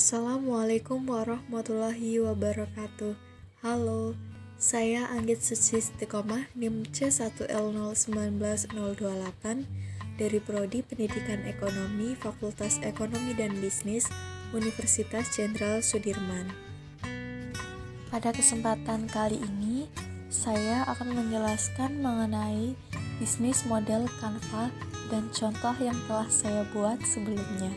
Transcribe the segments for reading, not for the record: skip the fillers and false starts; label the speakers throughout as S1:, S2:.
S1: Assalamualaikum warahmatullahi wabarakatuh. Halo, saya Anggit Suci Istiqomah NIM C1L019028 dari Prodi Pendidikan Ekonomi Fakultas Ekonomi dan Bisnis Universitas Jenderal Sudirman. Pada kesempatan kali ini, saya akan menjelaskan mengenai bisnis model Canva dan contoh yang telah saya buat sebelumnya.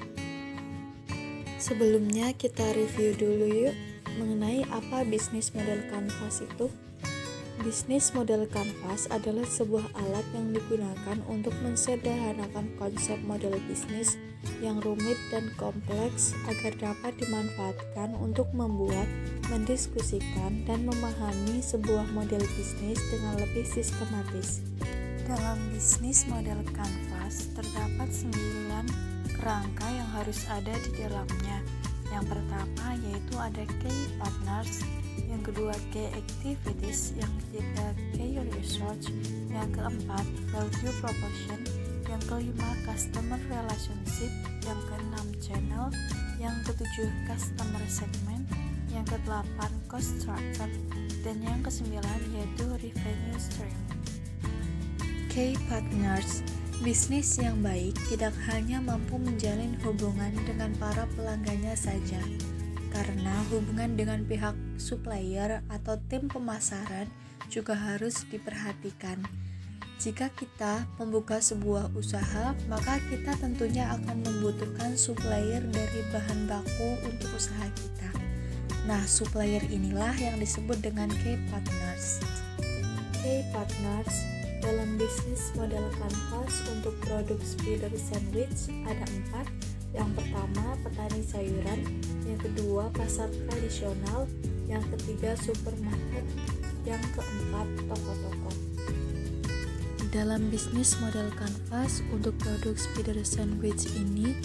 S1: Sebelumnya kita review dulu yuk mengenai apa bisnis model Canvas itu. Bisnis model Canvas adalah sebuah alat yang digunakan untuk mensederhanakan konsep model bisnis yang rumit dan kompleks agar dapat dimanfaatkan untuk membuat, mendiskusikan, dan memahami sebuah model bisnis dengan lebih sistematis. Dalam bisnis model Canvas terdapat 9 kerangka yang harus ada di dalamnya. Yang pertama yaitu ada key partners, yang kedua key activities, yang ketiga key research, yang keempat value proposition, yang kelima customer relationship, yang keenam channel, yang ketujuh customer segment, yang kedelapan cost structure, dan yang kesembilan yaitu revenue stream. Key partners. Bisnis yang baik tidak hanya mampu menjalin hubungan dengan para pelanggannya saja, karena hubungan dengan pihak supplier atau tim pemasaran juga harus diperhatikan. Jika kita membuka sebuah usaha, maka kita tentunya akan membutuhkan supplier dari bahan baku untuk usaha kita. Nah, supplier inilah yang disebut dengan key partners. Key partners dalam bisnis model Canvas untuk produk spider sandwich ada 4. Yang pertama petani sayuran, yang kedua pasar tradisional, yang ketiga supermarket, yang keempat toko-toko. Dalam bisnis model Canvas untuk produk spider sandwich ini,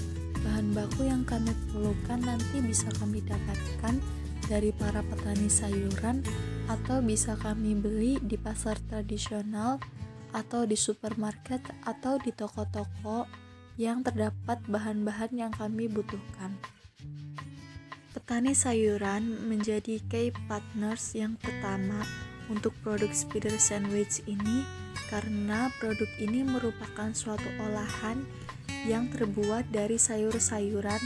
S1: bahan baku yang kami perlukan nanti bisa kami dapatkan dari para petani sayuran atau bisa kami beli di pasar tradisional atau di supermarket atau di toko-toko yang terdapat bahan-bahan yang kami butuhkan. Petani sayuran menjadi key partners yang pertama untuk produk spider sandwich ini karena produk ini merupakan suatu olahan yang terbuat dari sayur-sayuran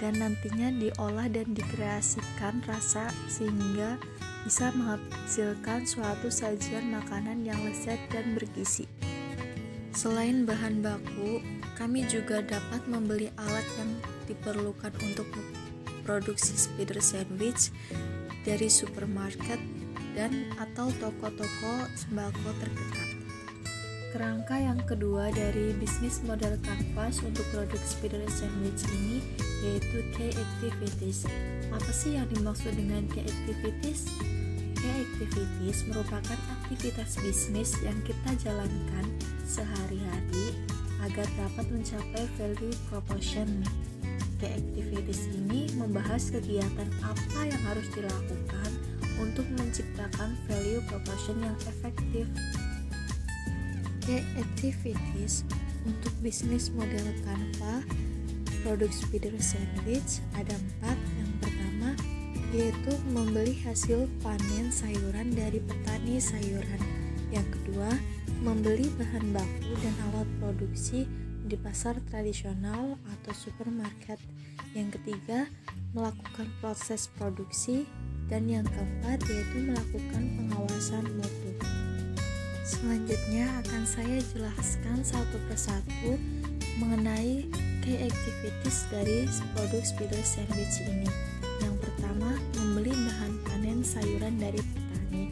S1: dan nantinya diolah dan dikreasikan rasa sehingga bisa menghasilkan suatu sajian makanan yang lezat dan bergizi. Selain bahan baku, kami juga dapat membeli alat yang diperlukan untuk produksi spider sandwich dari supermarket dan atau toko-toko sembako terdekat. Kerangka yang kedua dari bisnis model Canvas untuk produk spider sandwich ini yaitu key activities. Apa sih yang dimaksud dengan key activities? Key activities merupakan aktivitas bisnis yang kita jalankan sehari-hari agar dapat mencapai value proposition. Key activities ini membahas kegiatan apa yang harus dilakukan untuk menciptakan value proposition yang efektif. Key activities untuk bisnis model Canva produk spider sandwich ada 4. Yang pertama yaitu membeli hasil panen sayuran dari petani sayuran. Yang kedua, membeli bahan baku dan alat produksi di pasar tradisional atau supermarket. Yang ketiga, melakukan proses produksi. Dan yang keempat yaitu melakukan pengawasan mutu. Selanjutnya akan saya jelaskan satu persatu mengenai key activities dari produk spider sandwich ini. Yang pertama, membeli bahan panen sayuran dari petani.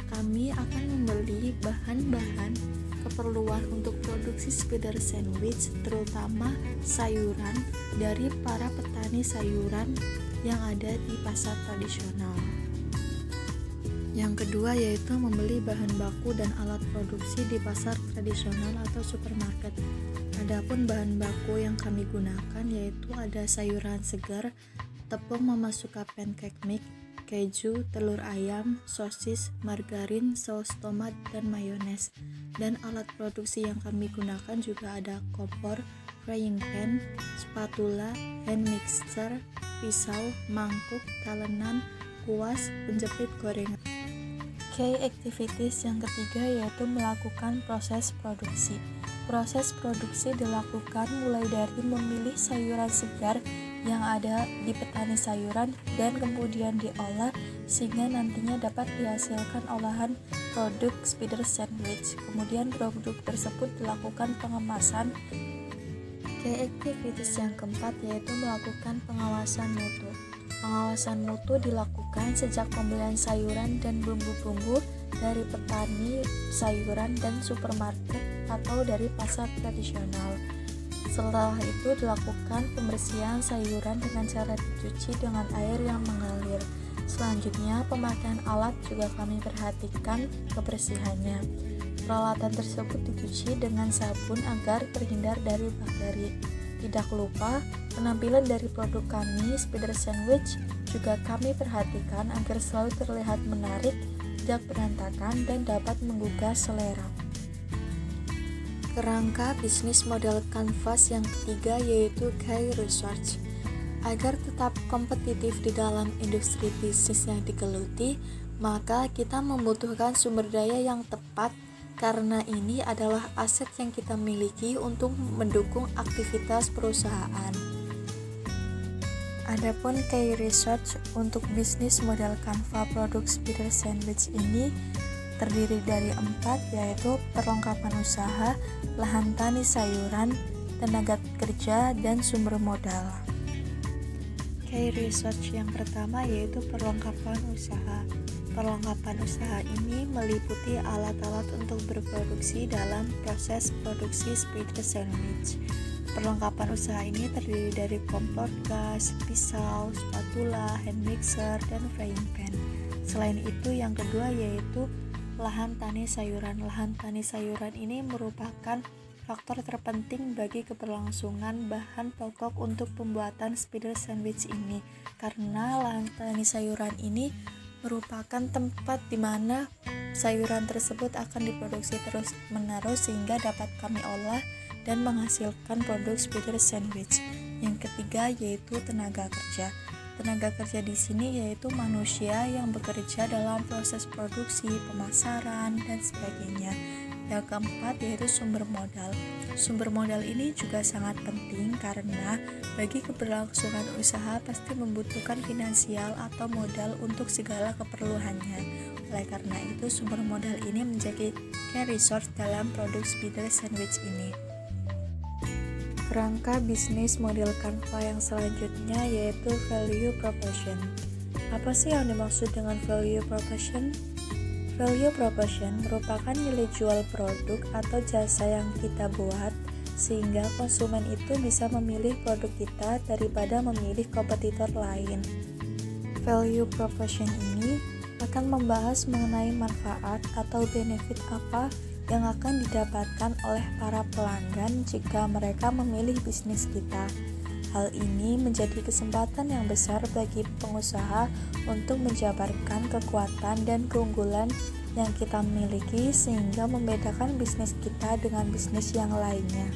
S1: Kami akan membeli bahan-bahan keperluan untuk produksi spider sandwich, terutama sayuran dari para petani sayuran yang ada di pasar tradisional. Yang kedua yaitu membeli bahan baku dan alat produksi di pasar tradisional atau supermarket. Adapun bahan baku yang kami gunakan yaitu ada sayuran segar, tepung memasak pancake mix, keju, telur ayam, sosis, margarin, saus tomat, dan mayones. Dan alat produksi yang kami gunakan juga ada kompor, frying pan, spatula, hand mixer, pisau, mangkuk, talenan, kuas, penjepit gorengan. Key activities yang ketiga yaitu melakukan proses produksi. Proses produksi dilakukan mulai dari memilih sayuran segar yang ada di petani sayuran dan kemudian diolah sehingga nantinya dapat dihasilkan olahan produk spider sandwich. Kemudian produk tersebut dilakukan pengemasan. Key activities yang keempat yaitu melakukan pengawasan mutu. Pengawasan mutu dilakukan sejak pembelian sayuran dan bumbu-bumbu dari petani sayuran dan supermarket atau dari pasar tradisional. Setelah itu dilakukan pembersihan sayuran dengan cara dicuci dengan air yang mengalir. Selanjutnya pemakaian alat juga kami perhatikan kebersihannya. Peralatan tersebut dicuci dengan sabun agar terhindar dari bakteri. Tidak lupa, penampilan dari produk kami, spider sandwich, juga kami perhatikan agar selalu terlihat menarik, tidak berantakan, dan dapat menggugah selera. Kerangka bisnis model kanvas yang ketiga yaitu key research. Agar tetap kompetitif di dalam industri bisnis yang digeluti, maka kita membutuhkan sumber daya yang tepat karena ini adalah aset yang kita miliki untuk mendukung aktivitas perusahaan. Adapun key research untuk bisnis model Canva produk spider sandwich ini terdiri dari 4 yaitu perlengkapan usaha, lahan tani sayuran, tenaga kerja, dan sumber modal. Key research yang pertama yaitu perlengkapan usaha. Perlengkapan usaha ini meliputi alat-alat untuk berproduksi dalam proses produksi spider sandwich. Perlengkapan usaha ini terdiri dari kompor gas, pisau, spatula, hand mixer, dan frying pan. Selain itu, yang kedua yaitu lahan tani sayuran. Lahan tani sayuran ini merupakan faktor terpenting bagi keberlangsungan bahan pokok untuk pembuatan spider sandwich ini, karena lahan tani sayuran ini merupakan tempat di mana sayuran tersebut akan diproduksi terus-menerus sehingga dapat kami olah dan menghasilkan produk spider sandwich. Yang ketiga yaitu tenaga kerja. Tenaga kerja di sini yaitu manusia yang bekerja dalam proses produksi, pemasaran, dan sebagainya. Yang keempat yaitu sumber modal. Sumber modal ini juga sangat penting karena bagi keberlangsungan usaha pasti membutuhkan finansial atau modal untuk segala keperluannya. Oleh karena itu sumber modal ini menjadi key resource dalam produk spider sandwich ini. Kerangka bisnis model Canva yang selanjutnya yaitu value proposition. Apa sih yang dimaksud dengan value proposition? Value proposition merupakan nilai jual produk atau jasa yang kita buat sehingga konsumen itu bisa memilih produk kita daripada memilih kompetitor lain. Value proposition ini akan membahas mengenai manfaat atau benefit apa yang akan didapatkan oleh para pelanggan jika mereka memilih bisnis kita. Hal ini menjadi kesempatan yang besar bagi pengusaha untuk menjabarkan kekuatan dan keunggulan yang kita miliki sehingga membedakan bisnis kita dengan bisnis yang lainnya.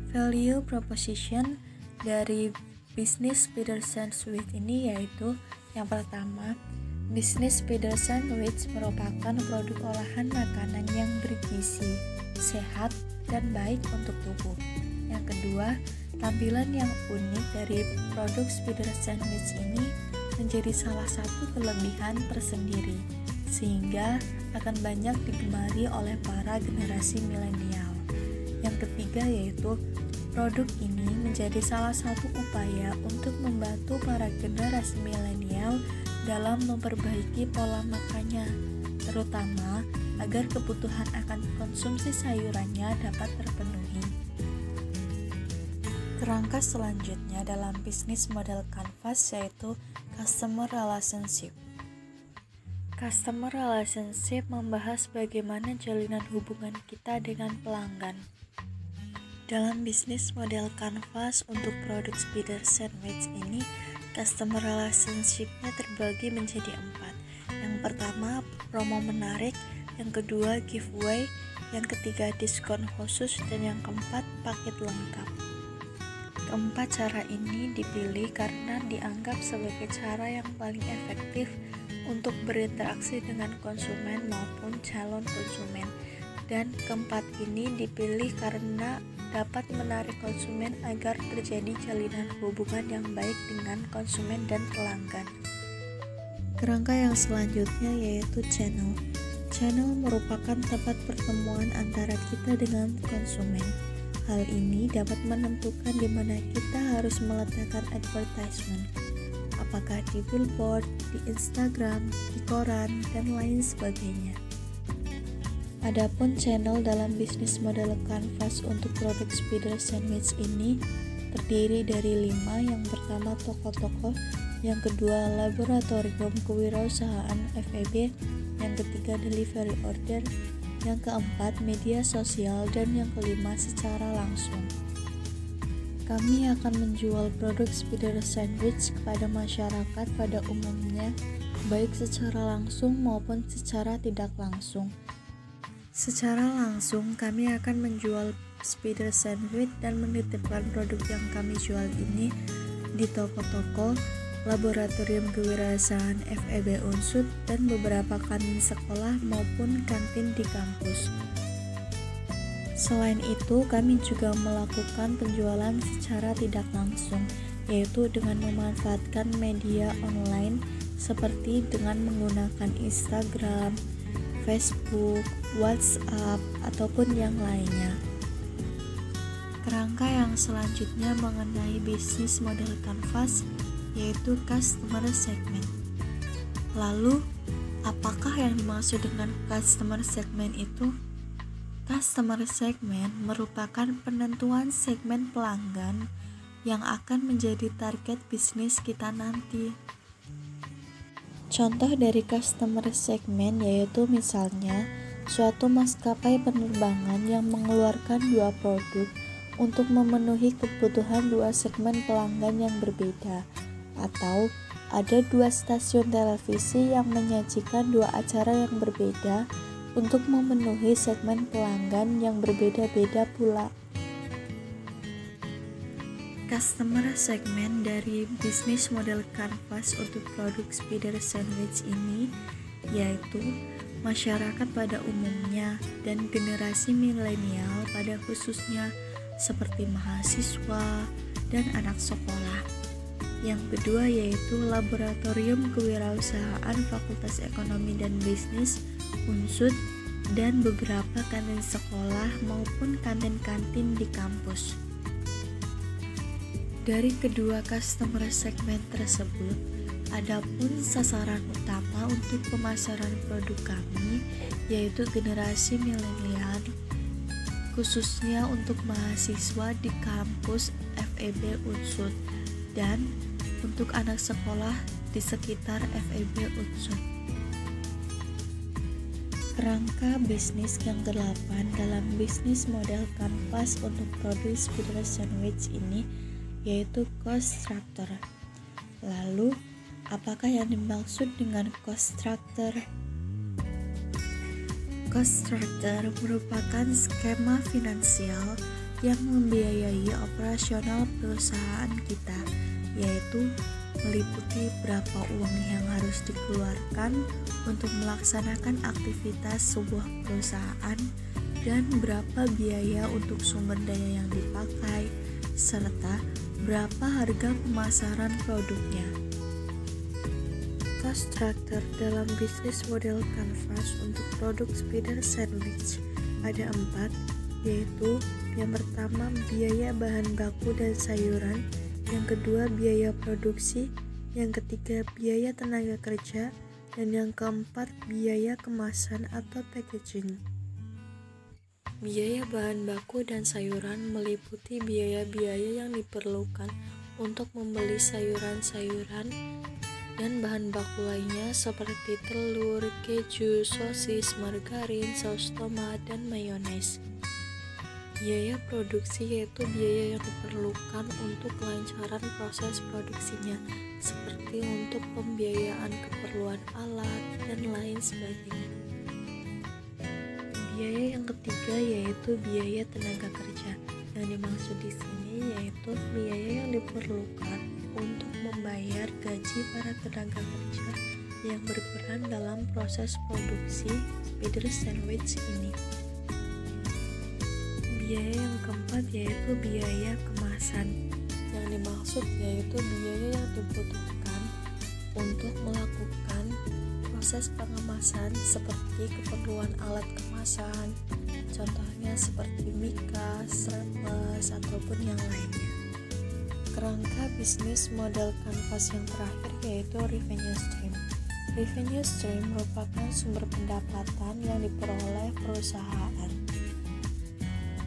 S1: Value proposition dari bisnis spider sandwich ini yaitu yang pertama, bisnis spider sandwich merupakan produk olahan makanan yang bergizi, sehat, dan baik untuk tubuh. Yang kedua, tampilan yang unik dari produk spider sandwich ini menjadi salah satu kelebihan tersendiri, sehingga akan banyak digemari oleh para generasi milenial. Yang ketiga yaitu, produk ini menjadi salah satu upaya untuk membantu para generasi milenial dalam memperbaiki pola makannya, terutama agar kebutuhan akan konsumsi sayurannya dapat terpenuhi. Kerangka selanjutnya dalam bisnis model Canvas yaitu Customer Relationship. Customer Relationship membahas bagaimana jalinan hubungan kita dengan pelanggan. Dalam bisnis model Canvas untuk produk spider sandwich ini, customer relationship-nya terbagi menjadi 4. Yang pertama, promo menarik, yang kedua, giveaway, yang ketiga, diskon khusus, dan yang keempat, paket lengkap. Keempat cara ini dipilih karena dianggap sebagai cara yang paling efektif untuk berinteraksi dengan konsumen maupun calon konsumen. Dan keempat ini dipilih karena dapat menarik konsumen agar terjadi jalinan hubungan yang baik dengan konsumen dan pelanggan. Kerangka yang selanjutnya yaitu channel. Channel merupakan tempat pertemuan antara kita dengan konsumen. Hal ini dapat menentukan di mana kita harus meletakkan advertisement, apakah di billboard, di Instagram, di koran, dan lain sebagainya. Adapun channel dalam bisnis model Canvas untuk produk Spider Sandwich ini terdiri dari 5. Yang pertama toko-toko, yang kedua laboratorium kewirausahaan FEB, yang ketiga delivery order, yang keempat media sosial, dan yang kelima secara langsung. Kami akan menjual produk Spider Sandwich kepada masyarakat pada umumnya, baik secara langsung maupun secara tidak langsung. Secara langsung, kami akan menjual Spider Sandwich dan menitipkan produk yang kami jual ini di toko-toko, laboratorium kewirausahaan FEB Unsud, dan beberapa kantin sekolah maupun kantin di kampus. Selain itu, kami juga melakukan penjualan secara tidak langsung, yaitu dengan memanfaatkan media online seperti dengan menggunakan Instagram, Facebook, WhatsApp, ataupun yang lainnya. Kerangka yang selanjutnya mengenai bisnis model Canvas yaitu customer segment. Lalu, apakah yang dimaksud dengan customer segment itu? Customer segment merupakan penentuan segmen pelanggan yang akan menjadi target bisnis kita nanti. Contoh dari customer segment yaitu misalnya suatu maskapai penerbangan yang mengeluarkan 2 produk untuk memenuhi kebutuhan 2 segmen pelanggan yang berbeda. Atau ada 2 stasiun televisi yang menyajikan 2 acara yang berbeda untuk memenuhi segmen pelanggan yang berbeda-beda pula. Customer segment dari bisnis model Canvas untuk produk Spider Sandwich ini yaitu masyarakat pada umumnya dan generasi milenial pada khususnya seperti mahasiswa dan anak sekolah. Yang kedua yaitu laboratorium kewirausahaan Fakultas Ekonomi dan Bisnis Unsud dan beberapa kantin sekolah maupun kantin-kantin di kampus. Dari kedua customer segment tersebut, adapun sasaran utama untuk pemasaran produk kami yaitu generasi milenial, khususnya untuk mahasiswa di kampus FEB Unsud dan untuk anak sekolah di sekitar FEB Unsud. Kerangka bisnis yang ke-8 dalam bisnis model Canvas untuk produk Spider Sandwich ini yaitu cost structure. Lalu, apakah yang dimaksud dengan cost structure? Cost structure merupakan skema finansial yang membiayai operasional perusahaan kita, yaitu meliputi berapa uang yang harus dikeluarkan untuk melaksanakan aktivitas sebuah perusahaan dan berapa biaya untuk sumber daya yang dipakai, serta berapa harga pemasaran produknya. Cost structure dalam bisnis model Canvas untuk produk Spider Sandwich ada 4, yaitu yang pertama biaya bahan baku dan sayuran, yang kedua biaya produksi, yang ketiga biaya tenaga kerja, dan yang keempat biaya kemasan atau packaging. Biaya bahan baku dan sayuran meliputi biaya-biaya yang diperlukan untuk membeli sayuran-sayuran dan bahan baku lainnya seperti telur, keju, sosis, margarin, saus tomat, dan mayones. Biaya produksi yaitu biaya yang diperlukan untuk kelancaran proses produksinya, seperti untuk pembiayaan keperluan alat dan lain sebagainya. Biaya yang ketiga yaitu biaya tenaga kerja. Yang dimaksud di sini
S2: yaitu biaya yang diperlukan untuk membayar gaji para tenaga kerja yang berperan dalam proses produksi spider sandwich ini. Biaya yang keempat yaitu biaya kemasan. Yang dimaksud yaitu biaya yang dibutuhkan untuk melakukan proses pengemasan seperti keperluan alat kemasan, contohnya seperti mika, strapless, ataupun yang lainnya. Kerangka bisnis model kanvas yang terakhir yaitu revenue stream. Revenue stream merupakan sumber pendapatan yang diperoleh perusahaan.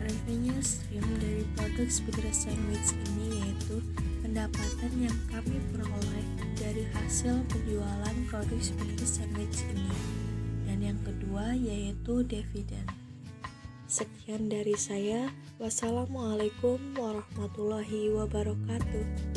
S2: Revenue stream dari produk spider sandwich ini yaitu pendapatan yang kami peroleh dari hasil penjualan produk spider sandwich ini. Dan yang kedua yaitu dividen. Sekian dari saya. Wassalamualaikum warahmatullahi wabarakatuh.